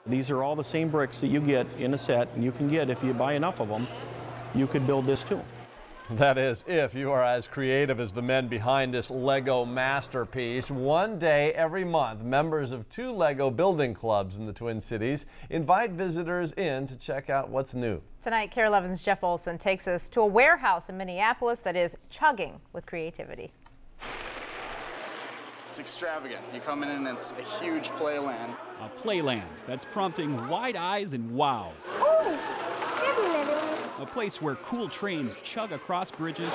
These are all the same bricks that you get in a set, and you can get, if you buy enough of them, you could build this too. That is, if you are as creative as the men behind this Lego masterpiece. One day every month, members of 2 Lego building clubs in the Twin Cities invite visitors in to check out what's new. Tonight, KARE 11's Jeff Olson takes us to a warehouse in Minneapolis that is chugging with creativity. It's extravagant. You come in and it's a huge playland. A playland that's prompting wide eyes and wows. A place where cool trains chug across bridges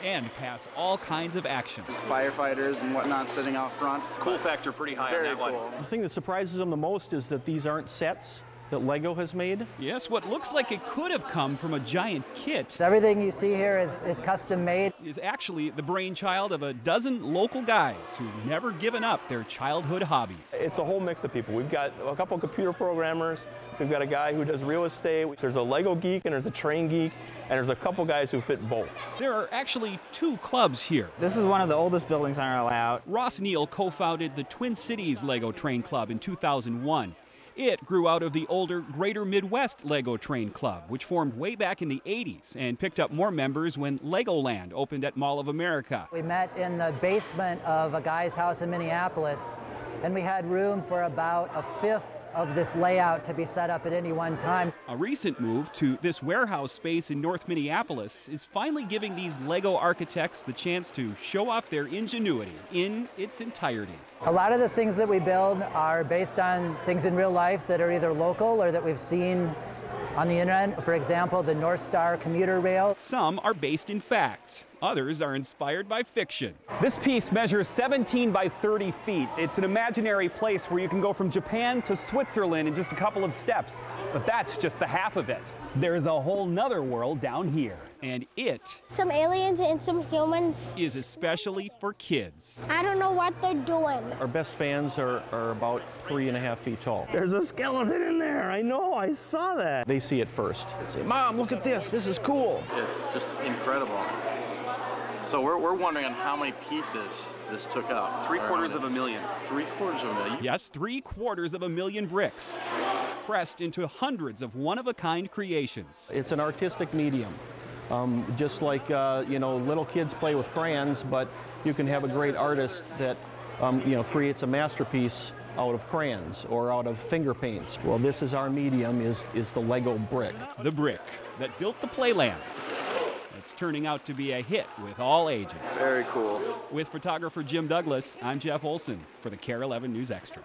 and pass all kinds of action. There's firefighters and whatnot sitting out front. Cool factor pretty high on that cool. The thing that surprises them the most is that these aren't sets that Lego has made. Yes, what looks like it could have come from a giant kit Everything you see here is custom made. is actually the brainchild of a dozen local guys who've never given up their childhood hobbies. It's a whole mix of people. We've got a couple computer programmers, we've got a guy who does real estate, there's a Lego geek and there's a train geek, and there's a couple guys who fit both. There are actually 2 clubs here. This is one of the oldest buildings on our layout. Ross Neal co-founded the Twin Cities Lego Train Club in 2001. It grew out of the older Greater Midwest Lego Train Club, which formed way back in the 80s and picked up more members when Legoland opened at Mall of America. We met in the basement of a guy's house in Minneapolis, and we had room for about a fifth of this layout to be set up at any one time. A recent move to this warehouse space in North Minneapolis is finally giving these Lego architects the chance to show off their ingenuity in its entirety. A lot of the things that we build are based on things in real life that are either local or that we've seen on the internet. For example, the North Star commuter rail. Some are based in fact. Others are inspired by fiction. This piece measures 17 by 30 feet. It's an imaginary place where you can go from Japan to Switzerland in just a couple of steps. But that's just the half of it. There's a whole nother world down here. And it some aliens and some humans is especially for kids. I don't know what they're doing. Our best fans are about 3.5 feet tall. There's a skeleton in there, I know, I saw that. They see it first. They say, Mom, look at this is cool. It's just incredible. So we're wondering on how many pieces this took up. 750,000. 750,000. Yes, 750,000 bricks pressed into hundreds of one-of-a-kind creations. It's an artistic medium. Just like, little kids play with crayons, but you can have a great artist that, creates a masterpiece out of crayons or out of finger paints. Well, this is our medium, is the Lego brick. The brick that built the playland. It's turning out to be a hit with all ages. Very cool. With photographer Jim Douglas, I'm Jeff Olson for the KARE 11 News Extra.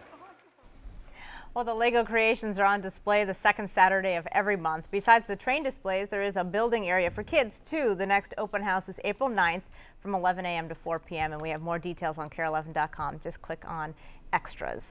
Well, the Lego creations are on display the second Saturday of every month. Besides the train displays, there is a building area for kids, too. The next open house is April 9th from 11 a.m. to 4 p.m. And we have more details on KARE11.com. Just click on Extras.